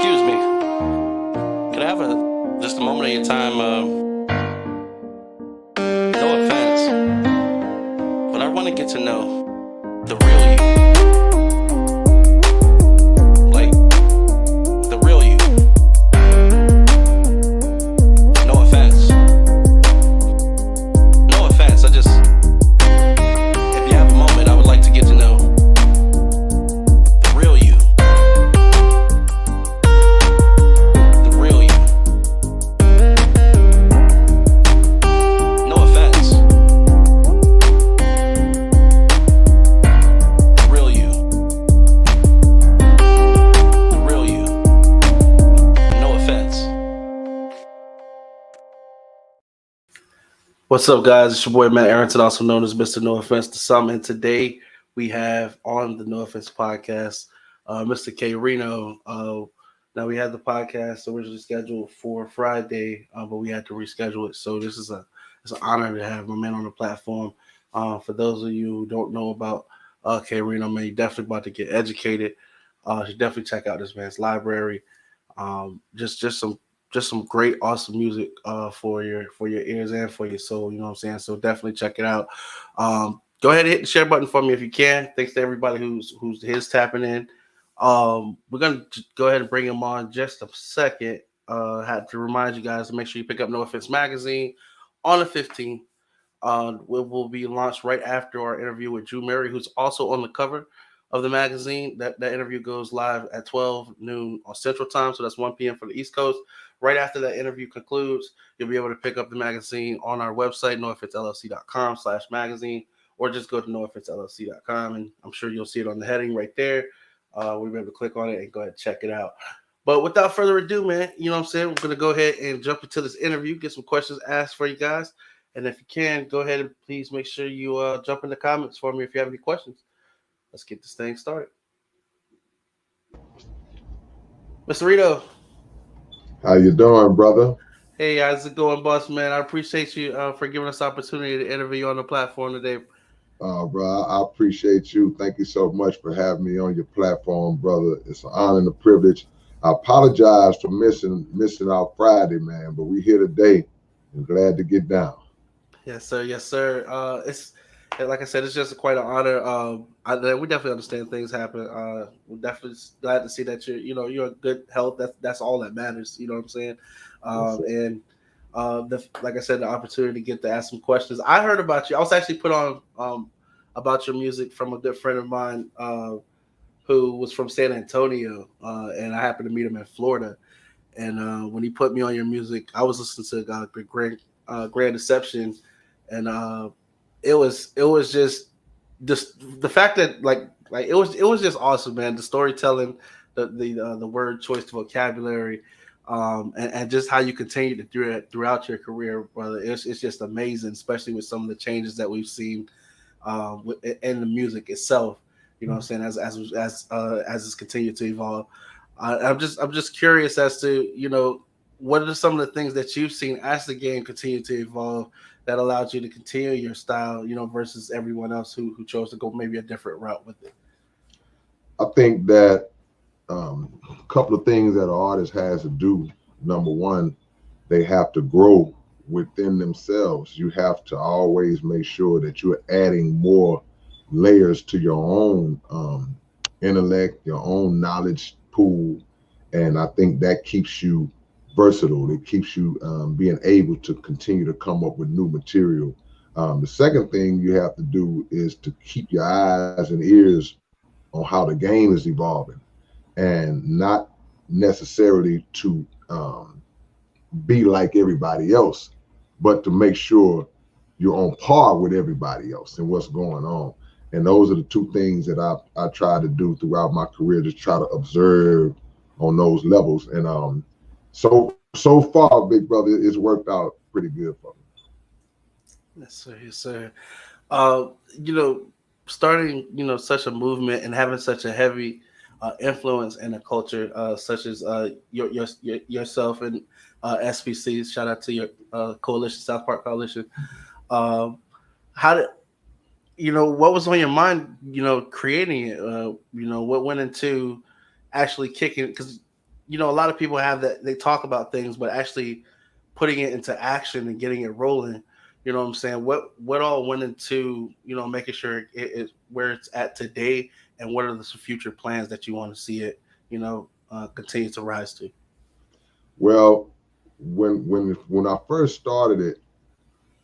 Excuse me. Could I have just a moment of your time? No offense, but I want to get to know the real you. Like, the real you. No offense. No offense. If you have a moment, I would like to get to know the real you. The real you. No offense. The real you. The real you. No offense. What's up, guys? It's your boy Matt Arrington, also known as Mr. No Offense to Some. And today we have on the No Offense podcast, Mr. K-rino. Now we had the podcast originally scheduled for Friday, but we had to reschedule it. So it's an honor to have my man on the platform. For those of you who don't know about K-rino, man, you're definitely about to get educated. You should definitely check out this man's library. Just some great, awesome music for your ears and for your soul. You know what I'm saying? So definitely check it out. Go ahead and hit the share button for me if you can. Thanks to everybody who's tapping in. We're gonna go ahead and bring him on just a second. Had to remind you guys to make sure you pick up No Offense magazine on the 15th. It will be launched right after our interview with Drew Mary, who's also on the cover of the magazine. That interview goes live at 12 noon on Central Time, so that's 1 p.m. for the East Coast. Right after that interview concludes, you'll be able to pick up the magazine on our website, nooffensellc.com/magazine, or just go to nooffensellc.com, and I'm sure you'll see it on the heading right there. We'll be able to click on it and go ahead and check it out. But without further ado, man, you know what I'm saying? We're going to go ahead and jump into this interview, get some questions asked for you guys. And if you can, go ahead and please make sure you jump in the comments for me if you have any questions. Let's get this thing started. Mr. Rito. How you doing, brother? Hey, how's it going, boss man? I appreciate you for giving us the opportunity to interview you on the platform today. Bro, I appreciate you. Thank you so much for having me on your platform, brother. It's an honor and a privilege. I apologize for missing our Friday, man, but we here today and glad to get down. Yes, sir. Yes, sir. It's like I said, it's just quite an honor. We definitely understand things happen. We're definitely glad to see that you're in good health. That's all that matters. You know what I'm saying? Yes, And like I said, the opportunity to get to ask some questions. I heard about you. I was actually put on about your music from a good friend of mine who was from San Antonio, and I happened to meet him in Florida. And when he put me on your music, I was listening to Grand Deception, and it was just the fact that like it was just awesome, man. The storytelling, the word choice, the vocabulary, and just how you continue to do it throughout your career, brother. It's just amazing, especially with some of the changes that we've seen in the music itself. You know what I'm saying? As it's continued to evolve, I'm just curious as to what are some of the things that you've seen as the game continue to evolve that allowed you to continue your style, versus everyone else who chose to go maybe a different route with it. I think that a couple of things that an artist has to do. Number one, they have to grow within themselves. You have to always make sure that you're adding more layers to your own intellect, your own knowledge pool, and I think that keeps you versatile. It keeps you being able to continue to come up with new material. The second thing you have to do is to keep your eyes and ears on how the game is evolving, and not necessarily to be like everybody else, but to make sure you're on par with everybody else and what's going on. And those are the two things that I try to do throughout my career, just try to observe on those levels. And so far, big brother, it's worked out pretty good for me. Yes, sir. Yes, sir. Uh, you know, Starting such a movement and having such a heavy influence in a culture such as yourself and SPC. Shout out to your coalition, South Park Coalition. Um, how did what was on your mind? Creating it. What went into actually kicking? Because a lot of people have that, they talk about things, but actually putting it into action and getting it rolling. You know what I'm saying? What all went into, making sure it where it's at today, and what are the future plans that you want to see it, continue to rise to? Well, when I first started it,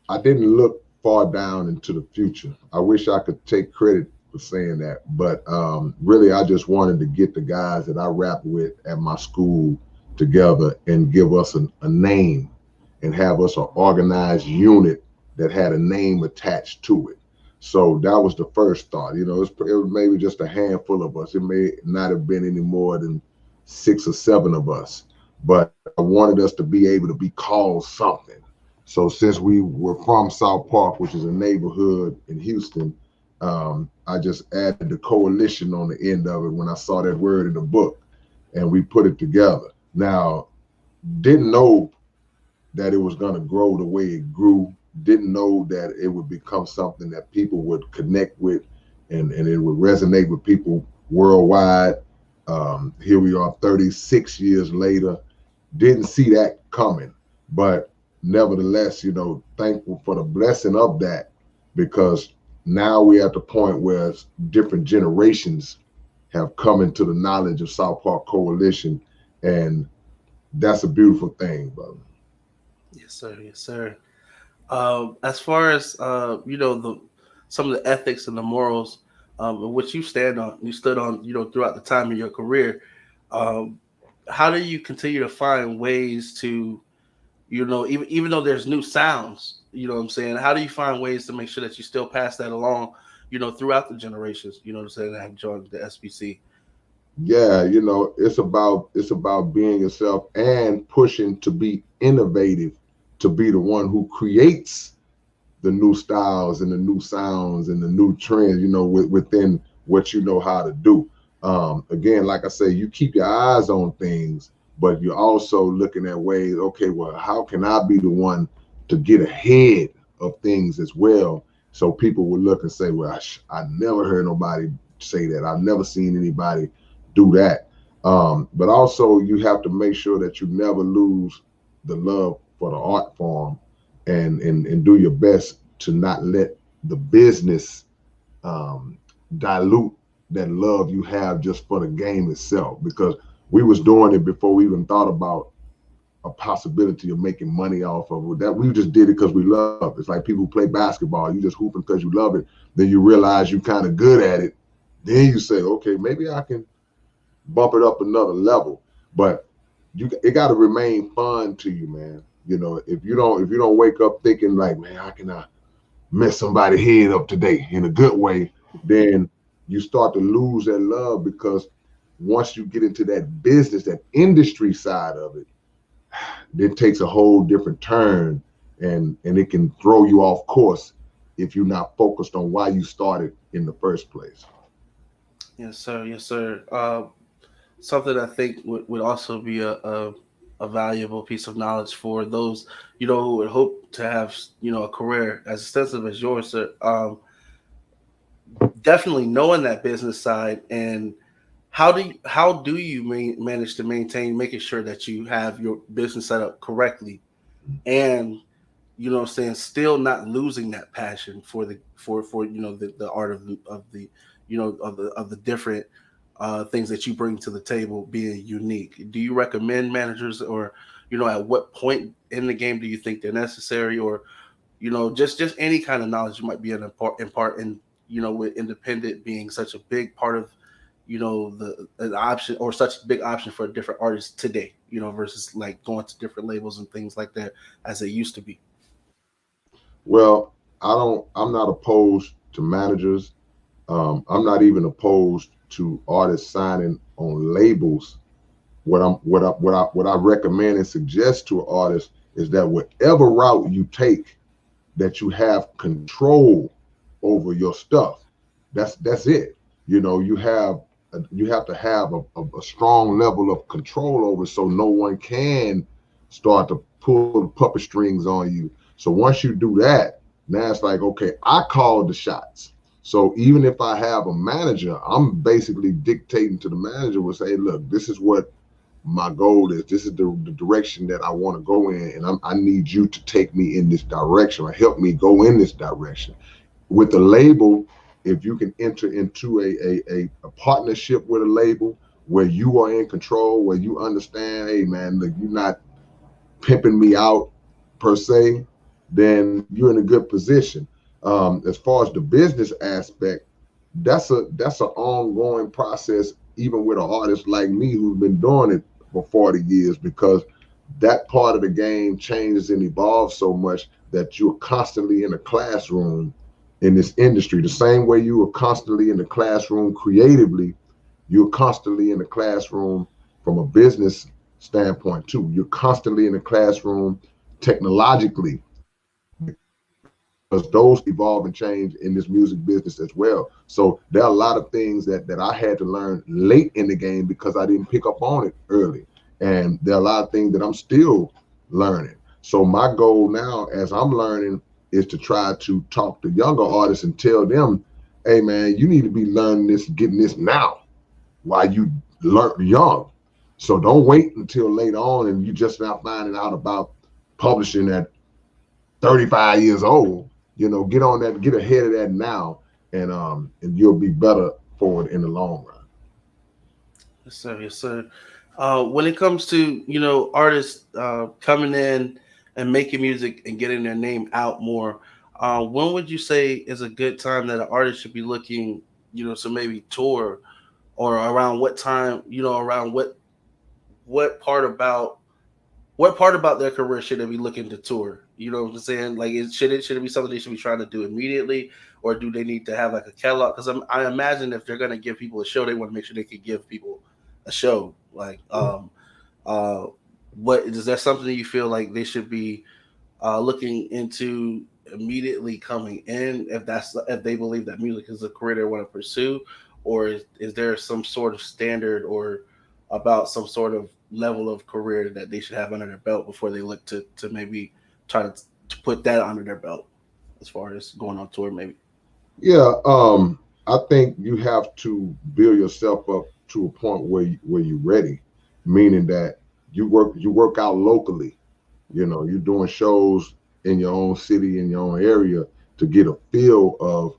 I didn't look far down into the future. I wish I could take credit for saying that, but really, I just wanted to get the guys that I rap with at my school together and give us a name and have us an organized unit that had a name attached to it. So that was the first thought. It was maybe just a handful of us. It may not have been any more than 6 or 7 of us, but I wanted us to be able to be called something. So since we were from South Park, which is a neighborhood in Houston, I just added the coalition on the end of it when I saw that word in the book, and we put it together. Now, didn't know that it was going to grow the way it grew. Didn't know that it would become something that people would connect with, and it would resonate with people worldwide. Here we are 36 years later. Didn't see that coming, but nevertheless, thankful for the blessing of that, because now we're at the point where different generations have come into the knowledge of South Park Coalition, and that's a beautiful thing, brother. Yes, sir. Yes, sir. As far as the some of the ethics and the morals, which you stood on, throughout the time of your career. Um, how do you continue to find ways to, even though there's new sounds, you know what I'm saying? How do you find ways to make sure that you still pass that along, throughout the generations? You know what I'm saying? That have joined the SBC. Yeah, it's about being yourself and pushing to be innovative, to be the one who creates the new styles and the new sounds and the new trends, within what you know how to do. Again, like I say, you keep your eyes on things, but you're also looking at ways, okay, well, how can I be the one to get ahead of things as well? So people will look and say, well, I never heard nobody say that. I've never seen anybody do that. But also you have to make sure that you never lose the love for the art form, and do your best to not let the business dilute that love you have just for the game itself, because we was doing it before we even thought about a possibility of making money off of it. That we just did it because we love it. It's like people who play basketball. You just hooping because you love it. Then you realize you're kind of good at it. Then you say, okay, maybe I can bump it up another level. But it got to remain fun to you, man. If you don't wake up thinking like, man, how can I mess somebody's head up today in a good way, then you start to lose that love, because once you get into that business, that industry side of it, it takes a whole different turn, and it can throw you off course if you're not focused on why you started in the first place. Yes, sir. Yes, sir. Something I think would also be a valuable piece of knowledge for those, who would hope to have, a career as extensive as yours, sir. Definitely knowing that business side, and how do you manage to maintain making sure that you have your business set up correctly, and what I'm saying, still not losing that passion for the art of the of the different things that you bring to the table being unique. Do you recommend managers, or at what point in the game do you think they're necessary, or just any kind of knowledge you might be impart in, with independent being such a big part of, the an option, or such a big option for different artists today, versus like going to different labels and things like that as it used to be. Well, I'm not opposed to managers. I'm not even opposed to artists signing on labels. What I recommend and suggest to an artist is that whatever route you take, that you have control over your stuff. That's it. You have to have a strong level of control over it, so no one can start to pull the puppet strings on you. So once you do that, now it's like, okay, I called the shots. So even if I have a manager, I'm basically dictating to the manager, will say, look, this is what my goal is this is the direction that I want to go in, and I need you to take me in this direction or help me go in this direction. With the label, if you can enter into a partnership with a label where you are in control, where you understand, hey man, look, you're not pimping me out per se, then you're in a good position. As far as the business aspect, that's an ongoing process, even with an artist like me who's been doing it for 40 years, because that part of the game changes and evolves so much that you're constantly in a classroom in this industry. The same way you are constantly in the classroom creatively, you're constantly in the classroom from a business standpoint too. You're constantly in the classroom technologically, because those evolve and change in this music business as well. So there are a lot of things that I had to learn late in the game because I didn't pick up on it early. And there are a lot of things that I'm still learning. So my goal now, as I'm learning, is to try to talk to younger artists and tell them, hey man, you need to be learning this, getting this now while you learn young. So don't wait until later on and you just now finding out about publishing at 35 years old. Get on that, get ahead of that now, and you'll be better for it in the long run. Yes, sir. Yes, sir. When it comes to artists coming in and making music and getting their name out more, when would you say is a good time that an artist should be looking, to maybe tour, or around what time, around what part about what part about their career should they be looking to tour? You know what I'm saying? Like, should it be something they should be trying to do immediately, or do they need to have like a catalog? Because I imagine if they're gonna give people a show, they want to make sure they can give people a show. Like, uh, what is there something that you feel like they should be looking into immediately coming in, if they believe that music is a career they want to pursue, or is there some sort of standard or about some sort of level of career that they should have under their belt before they look to maybe try to put that under their belt as far as going on tour maybe? Yeah, I think you have to build yourself up to a point where you're ready, meaning that you work out locally. You're doing shows in your own city, in your own area, to get a feel of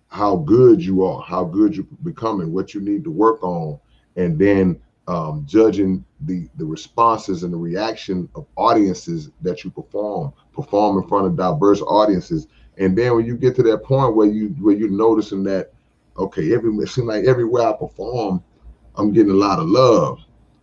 how good you are, how good you're becoming, what you need to work on, and then judging the responses and the reaction of audiences that you perform in front of diverse audiences. And then when you get to that point where you're noticing that, okay, it seems like everywhere I perform, I'm getting a lot of love.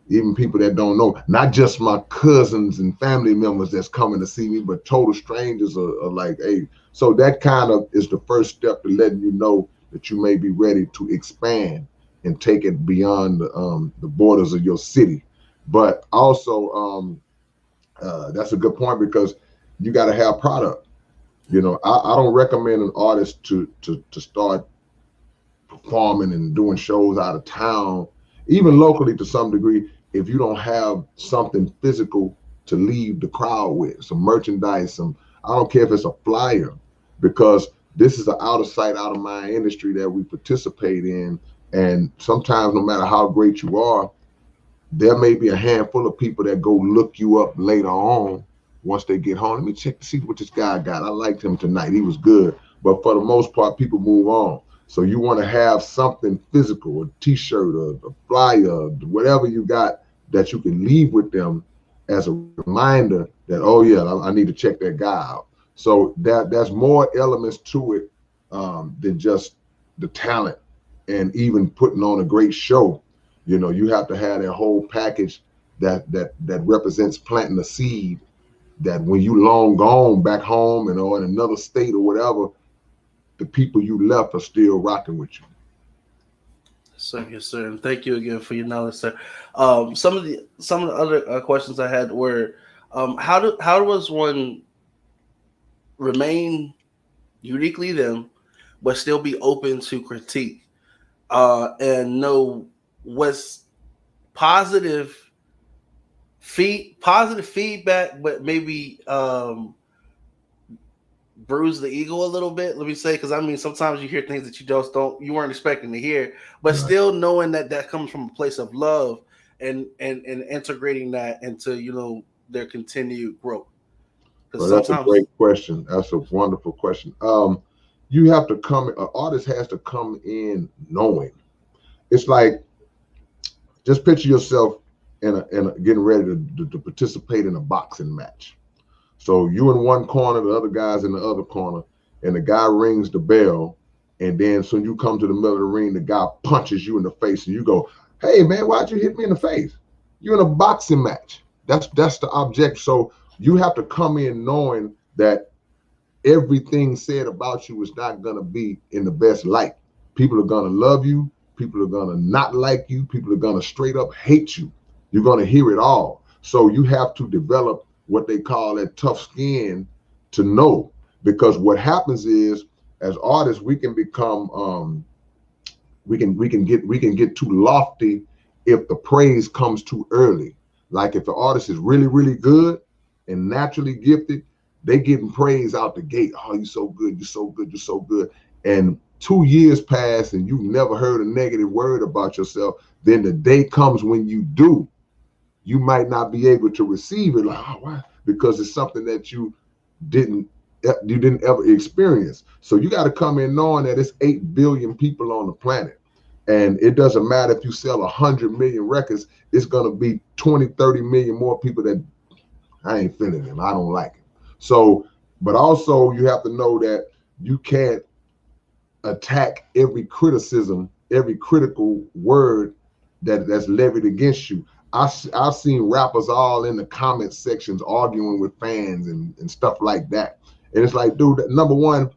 Even people that don't know, not just my cousins and family members that's coming to see me, but total strangers are like, hey. So that kind of is the first step to letting you know that you may be ready to expand and take it beyond the borders of your city. But also, that's a good point, because you got to have product. I don't recommend an artist to start performing and doing shows out of town, even locally to some degree, if you don't have something physical to leave the crowd with, some merchandise, I don't care if it's a flyer, because this is an out of sight, out of mind industry that we participate in. And sometimes, no matter how great you are, there may be a handful of people that go look you up later on once they get home. Let me check to see what this guy got. I liked him tonight. He was good. But for the most part, people move on. So you want to have something physical, a t-shirt, a flyer, whatever you got that you can leave with them as a reminder that, oh yeah, I need to check that guy out. So there's more elements to it than just the talent and even putting on a great show. You have to have that whole package that represents planting a seed, that when you long gone back home and or in another state or whatever, the people you left are still rocking with you. Sir, yes, sir, and thank you again for your knowledge, sir. Some of the other questions I had were, how does one remain uniquely them, but still be open to critique, and know what's positive positive feedback, but maybe bruise the ego a little bit. Let me say, because I mean, sometimes you hear things that you weren't expecting to hear, but Right. still knowing that that comes from a place of love, and integrating that into their continued growth. Because Well, that's a sometimes, great question. That's a wonderful question. You have to come. An artist has to come in knowing. It's like, just picture yourself in getting ready to participate in a boxing match. So you in one corner, the other guy's in the other corner, and the guy rings the bell, and then so you come to the middle of the ring, the guy punches you in the face, and you go, "Hey man, why'd you hit me in the face? You're in a boxing match." That's the object. So you have to come in knowing that everything said about you is not gonna be in the best light. People are gonna love you. People are gonna not like you. People are gonna straight up hate you. You're gonna hear it all. So you have to develop what they call that tough skin to know. Because what happens is, as artists, we can become we can get too lofty if the praise comes too early. Like if the artist is really, really good and naturally gifted, they getting praise out the gate. Oh, you're so good, you're so good, you're so good. And 2 years pass and you've never heard a negative word about yourself. Then the day comes when you do, you might not be able to receive it, like, oh, why? Because it's something that didn't you didn't ever experience. So you got to come in knowing that it's 8 billion people on the planet. And it doesn't matter if you sell 100 million records, it's going to be 20, 30 million more people that I ain't feeling him. I don't like him. So, but also you have to know that you can't attack every criticism, every critical word that's levied against you. I've seen rappers all in the comment sections arguing with fans and stuff like that. And it's like, dude, number one,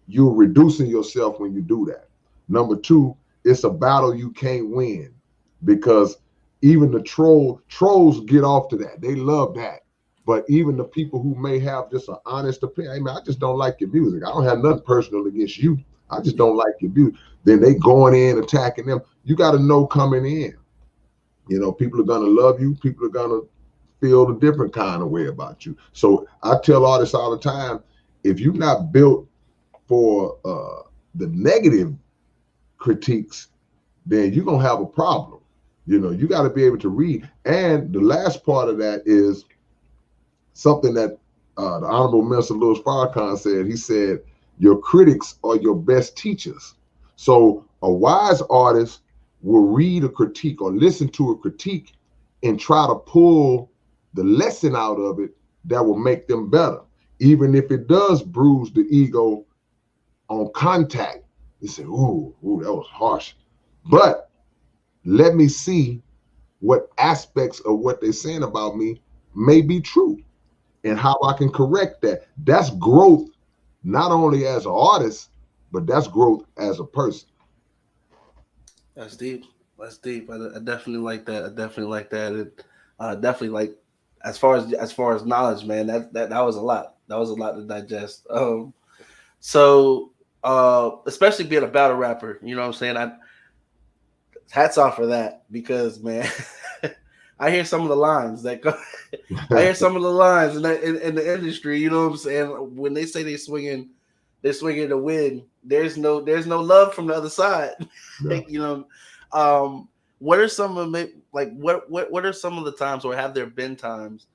you're reducing yourself when you do that. Number two, it's a battle you can't win, because even the trolls get off to that. They love that. But even the people who may have just an honest opinion, hey man, I just don't like your music. I don't have nothing personal against you. I just don't like your music. Then they going in attacking them. You got to know coming in. People are gonna love you. People are gonna feel a different kind of way about you. So I tell artists all the time, if you're not built for the negative critiques, then you're gonna have a problem. You got to be able to read. And the last part of that is something that the Honorable Minister Louis Farrakhan said. He said, your critics are your best teachers. So a wise artist will read a critique or listen to a critique and try to pull the lesson out of it that will make them better. Even if it does bruise the ego on contact, you say, ooh, that was harsh. But let me see what aspects of what they're saying about me may be true and how I can correct that. That's growth, not only as an artist, but that's growth as a person. that's deep. That's deep. I definitely like that. I definitely like that. Definitely like, as far as knowledge, man. That was a lot. That was a lot to digest. So especially being a battle rapper, you know what I'm saying? Hats off for that, because man, I hear some of the lines that go. I hear some of the lines in the industry. You know what I'm saying? When they say they're swinging to win. There's no love from the other side. Yeah. you know, what are some of like what are some of the times, or have there been times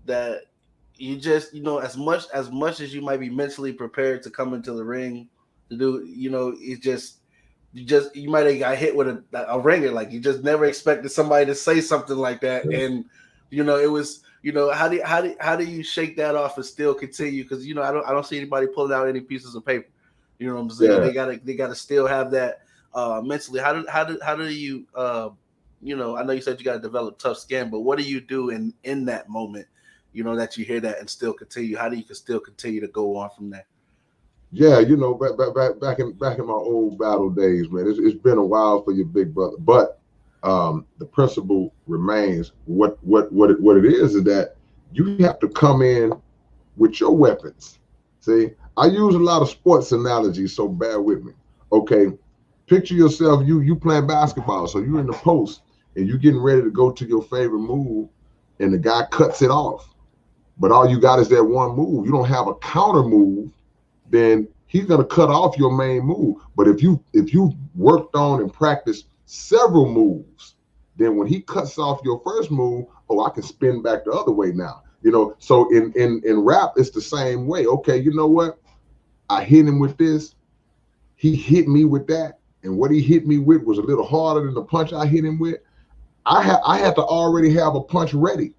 that you just as much as you might be mentally prepared to come into the ring to do, it just you might have got hit with a ringer, like you just never expected somebody to say something like that, Yeah. and it was, how do you shake that off and still continue? Because I don't see anybody pulling out any pieces of paper. You know what I'm saying? Yeah. They gotta still have that mentally. How do you I know you said you got to develop tough skin, but what do you do in that moment? That you hear that and still continue. How do you can still continue to go on from there? Yeah, back in my old battle days, man. It's been a while for your big brother, but the principle remains. What it is that you have to come in with your weapons. See, I use a lot of sports analogies, so bear with me. Okay, picture yourself, you playing basketball, so you're in the post and you getting ready to go to your favorite move, and the guy cuts it off. But all you got is that one move. You don't have a counter move, then he's gonna cut off your main move. But if you worked on and practiced several moves, then when he cuts off your first move, oh, I can spin back the other way now. So in rap, it's the same way. Okay, you know what? I hit him with this. He hit me with that. And what he hit me with was a little harder than the punch I hit him with. I had to already have a punch ready.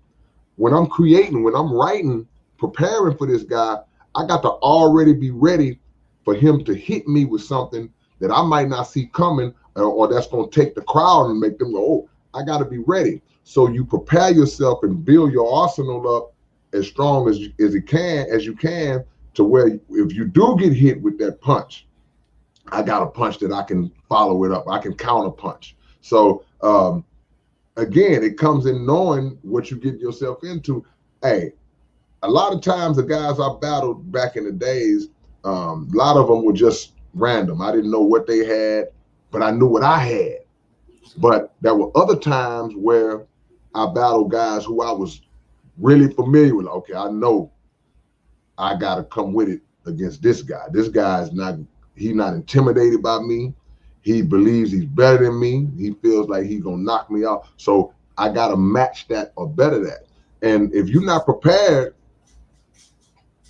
When I'm creating, when I'm writing, preparing for this guy, I got to already be ready for him to hit me with something that I might not see coming, or that's going to take the crowd and make them go, oh, I got to be ready. So you prepare yourself and build your arsenal up as strong as you can, to where if you do get hit with that punch, I got a punch that I can follow it up. I can counter punch. So again, it comes in knowing what you get yourself into. Hey, a lot of times the guys I battled back in the days, a lot of them were just random. I didn't know what they had, but I knew what I had. But there were other times where I battled guys who I was really familiar with. Okay, I know I got to come with it against this guy. This guy is he's not intimidated by me. He believes he's better than me. He feels like he's going to knock me out. So I got to match that or better that. And if you're not prepared,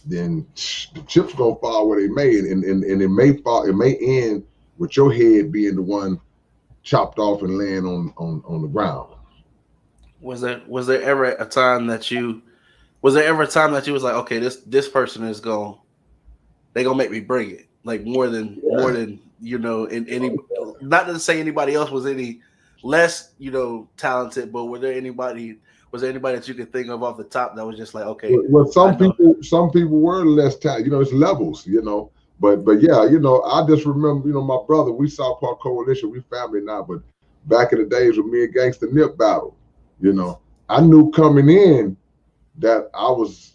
then the chips going to fall where they may. And it may end with your head being the one chopped off and laying on the ground. Was there ever a time that you was like, okay, this person is they gonna make me bring it, like more than in any, not to say anybody else was any less talented, but was there anybody that you could think of off the top that was just like, okay, well, some people were less talented. It's levels. But yeah, I just remember, my brother, we Southpaw Coalition, we family now, but back in the days when me and Gangsta Nip battled, I knew coming in that I was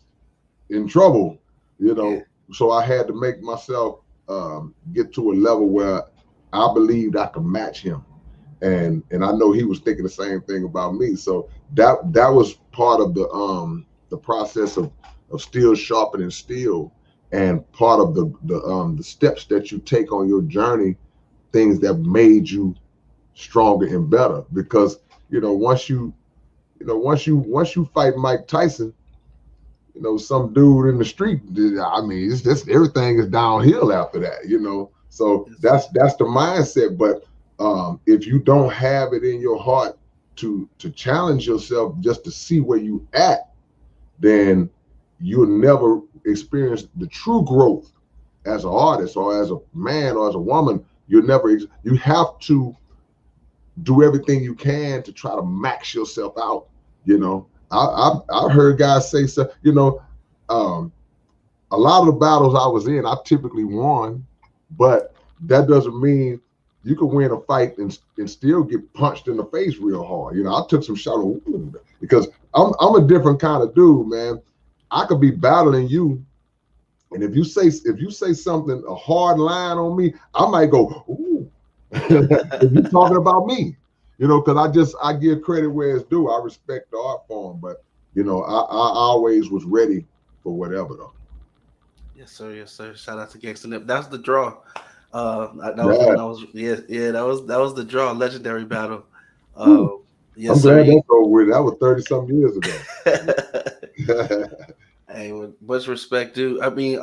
in trouble, Yeah. so I had to make myself get to a level where I believed I could match him. And I know he was thinking the same thing about me. So that was part of the process of steel sharpening steel, and part of the steps that you take on your journey, things that made you stronger and better. Because once you fight Mike Tyson, some dude in the street, I mean, it's just everything is downhill after that. So that's the mindset. But if you don't have it in your heart to challenge yourself just to see where you at, then you'll never experience the true growth as an artist or as a man or as a woman. You have to do everything you can to try to max yourself out. I heard guys say so. A lot of the battles I was in, I typically won, but that doesn't mean you can win a fight and still get punched in the face real hard. I took some shots because I'm a different kind of dude, man. I could be battling you, and if you say something, a hard line on me, I might go, ooh. If you're talking about me, because I give credit where it's due. I respect the art form, but I always was ready for whatever though. Yes, sir. Yes, sir. Shout out to Gangsta Nip. That's the draw. That was Yeah. when I was that was the draw. Legendary battle. Yes, I'm sir. glad that's over with. That was 30-some years ago. Hey, with much respect, dude. I mean,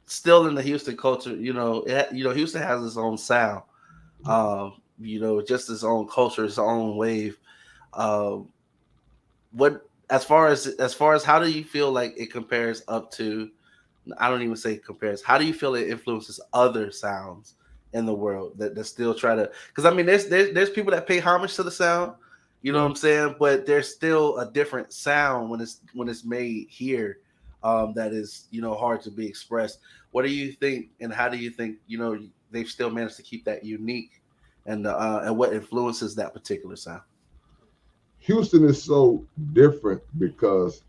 still in the Houston culture, Houston has its own sound. Just its own culture, its own wave. What as far as how do you feel like it compares up to? I don't even say compares. How do you feel it influences other sounds in the world that still try to? Because I mean, there's people that pay homage to the sound. You know what I'm saying? But there's still a different sound when it's made here, that is hard to be expressed. What do you think, and how do you think they've still managed to keep that unique, and what influences that particular sound? Houston is so different because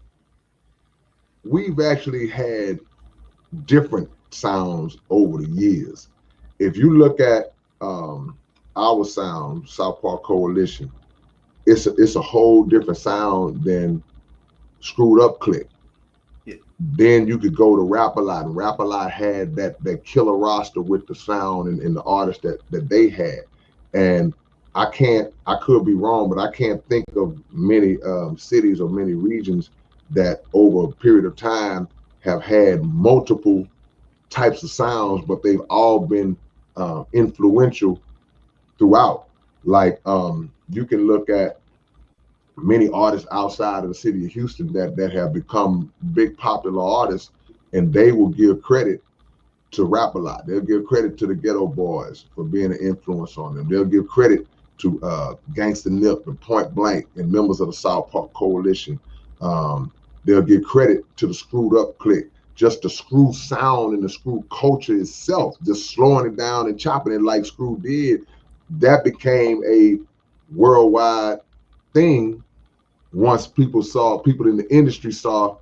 we've actually had different sounds over the years. If you look at our sound, Southpaw Coalition, it's a whole different sound than Screwed Up Click. Yeah. Then you could go to Rap A Lot, and Rap A Lot had that killer roster with the sound and the artists that they had. And I could be wrong, but I can't think of many cities or many regions that over a period of time have had multiple types of sounds, but they've all been influential throughout. Like you can look at many artists outside of the city of Houston that have become big popular artists, and they will give credit to Rap a Lot. They'll give credit to the Ghetto Boys for being an influence on them. They'll give credit to Gangsta Nip and Point Blank and members of the South Park Coalition. Um, they'll give credit to the Screwed Up Clique. Just the Screw sound and the Screw culture itself, just slowing it down and chopping it like Screw did, that became a worldwide thing once people in the industry saw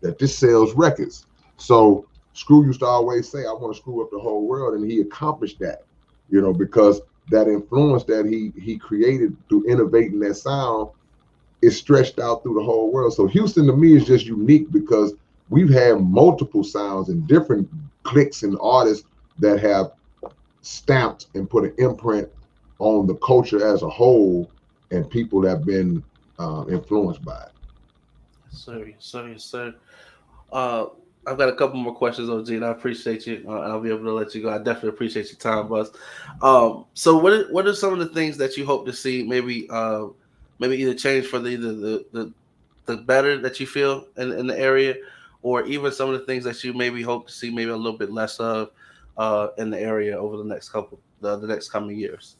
that this sells records. So Screw used to always say, I want to screw up the whole world, and he accomplished that, because that influence that he created through innovating that sound is stretched out through the whole world. So Houston to me is just unique because we've had multiple sounds and different cliques and artists that have stamped and put an imprint on the culture as a whole, and people that have been influenced by it. Yes, sir. Uh, I've got a couple more questions, OG, and I appreciate you. And I'll be able to let you go. I definitely appreciate your time, Buzz. So what are some of the things that you hope to see maybe either change for the better that you feel in the area, or even some of the things that you maybe hope to see maybe a little bit less of in the area over the next coming years?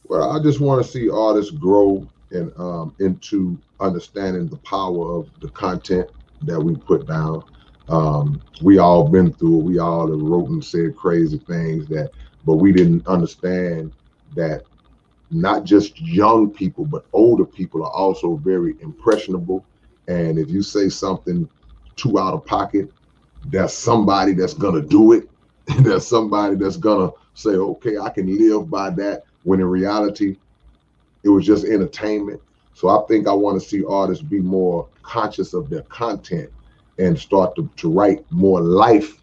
Well, I just want to see artists grow and into understanding the power of the content that we put down. We all been through it. We all have wrote and said crazy things but we didn't understand that not just young people, but older people are also very impressionable. And if you say something too out of pocket, there's somebody that's gonna do it. There's somebody that's gonna say, okay, I can live by that, when in reality, it was just entertainment. So I think I want to see artists be more conscious of their content and start to write more life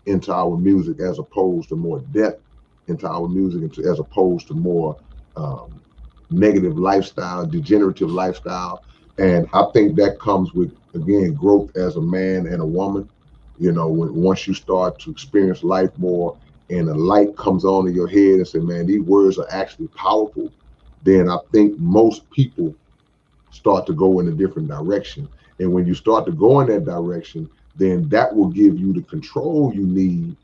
into our music as opposed to more depth into our music, as opposed to more um, negative lifestyle, degenerative lifestyle. And I think that comes with, again, growth as a man and a woman. Once you start to experience life more and a light comes on in your head and say, man, these words are actually powerful, then I think most people start to go in a different direction. And when you start to go in that direction, then that will give you the control you need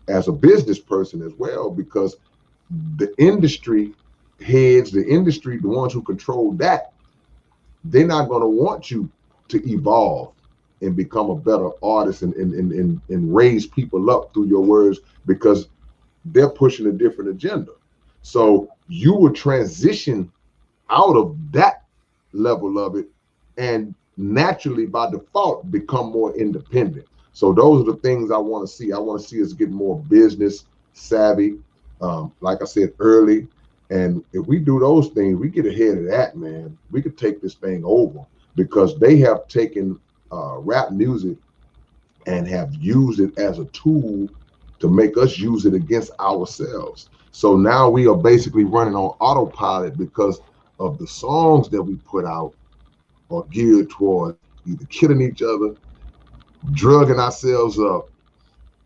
as a business person as well, because the industry heads, the ones who control that, they're not going to want you to evolve and become a better artist and raise people up through your words, because they're pushing a different agenda. So you will transition out of that level of it and naturally by default become more independent. So those are the things I want to see. I want to see us get more business savvy, like I said, early. And if we do those things, we get ahead of that, man, we could take this thing over, because they have taken rap music and have used it as a tool to make us use it against ourselves. So now we are basically running on autopilot because of the songs that we put out are geared towards either killing each other, drugging ourselves up,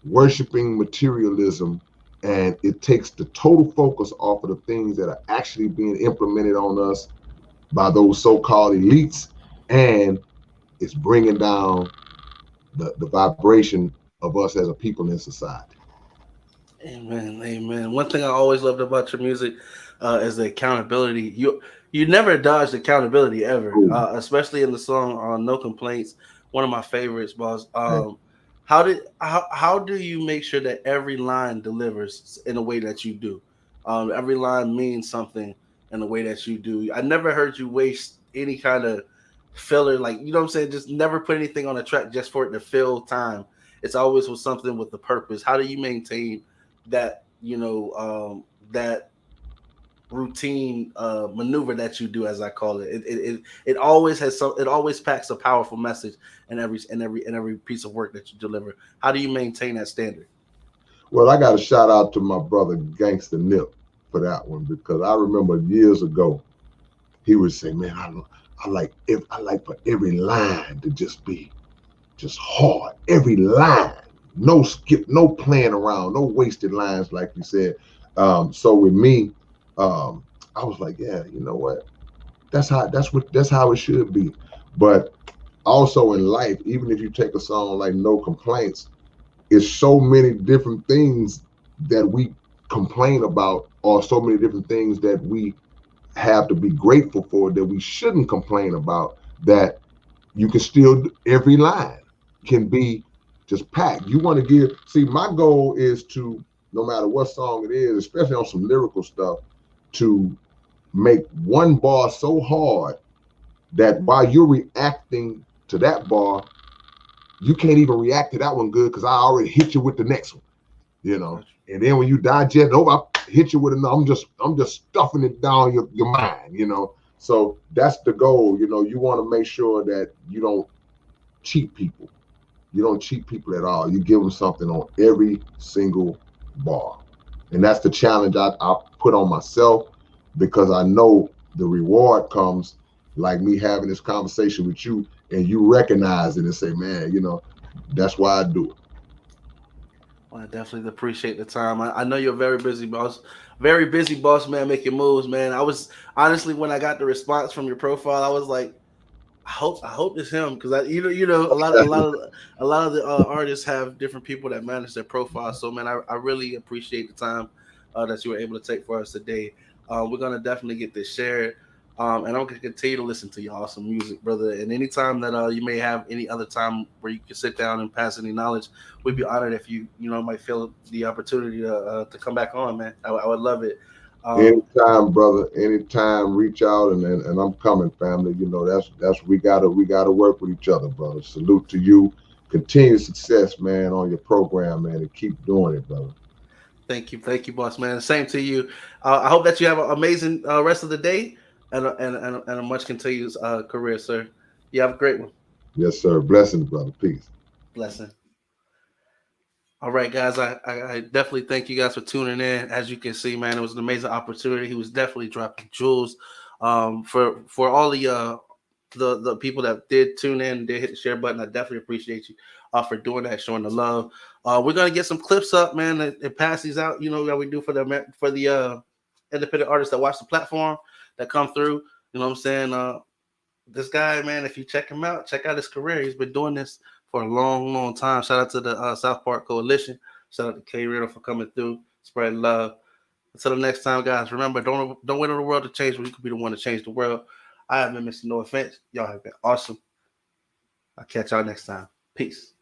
worshiping materialism, and it takes the total focus off of the things that are actually being implemented on us by those so-called elites, and it's bringing down the vibration of us as a people in society. Amen, amen. One thing I always loved about your music is the accountability. You never dodged accountability ever, Ooh, especially in the song "No Complaints." One of my favorites, boss. thank How do you make sure that every line delivers in the way that you do? Every line means something in the way that you do. I never heard you waste any kind of filler, like, you know what I'm saying. Just never put anything on a track just for it to fill time. It's always with something with the purpose. How do you maintain that that routine maneuver that you do, as I call it? It always has some. It always packs a powerful message in every piece of work that you deliver. How do you maintain that standard? Well, I got a shout out to my brother Gangsta Nip. for that one because I remember years ago he would say, "Man, I like for every line to just be just hard, every line, no skip, no playing around, no wasted lines, like you said." So with me, I was like, "Yeah, you know what? That's how it should be." But also in life, even if you take a song like No Complaints, it's so many different things that we complain about, or so many different things that we have to be grateful for that we shouldn't complain about, that you can still, every line can be just packed. You want to see, my goal is to, no matter what song it is, especially on some lyrical stuff, to make one bar so hard that while you're reacting to that bar, you can't even react to that one good because I already hit you with the next one, you know. Gotcha. And then when you digest, I hit you with another. I'm just stuffing it down your mind, you know. So that's the goal, you know. You want to make sure that you don't cheat people. You don't cheat people at all. You give them something on every single bar, and that's the challenge I put on myself, because I know the reward comes like me having this conversation with you, and you recognize it and say, "Man, you know, that's why I do it." Well, I definitely appreciate the time. I know you're very busy boss man, making moves, man. I was honestly, when I got the response from your profile, I was like, I hope it's him, because a lot of the artists have different people that manage their profile. So man, I really appreciate the time that you were able to take for us today. We're gonna definitely get this shared. And I'm gonna continue to listen to your awesome music, brother. And anytime that you may have any other time where you can sit down and pass any knowledge, we'd be honored if you know might feel the opportunity to come back on, man. I would love it. Um, Anytime, brother. Anytime, reach out, and I'm coming, family. You know, that's we gotta work with each other, brother. Salute to you. Continued success, man, on your program, man, and keep doing it, brother. thank you, boss man. Same to you. I hope that you have an amazing rest of the day and a much continuous career, sir. You have a great one. Yes, sir. Blessings, brother. Peace. Blessing. All right, guys. I definitely thank you guys for tuning in. As you can see, man, it was an amazing opportunity. He was definitely dropping jewels. For all the people that did tune in, did hit the share button, I definitely appreciate you for doing that, showing the love. We're gonna get some clips up, man, and pass these out. You know how we do for the independent artists that watch the platform that come through. You know what I'm saying? This guy, man, if you check him out, check out his career. He's been doing this for a long, long time. Shout out to the South Park Coalition. Shout out to K-rino for coming through, spreading love. Until the next time, guys, remember, don't wait on the world to change when you can be the one to change the world. I have been Mr. No Offense. Y'all have been awesome. I'll catch y'all next time. Peace.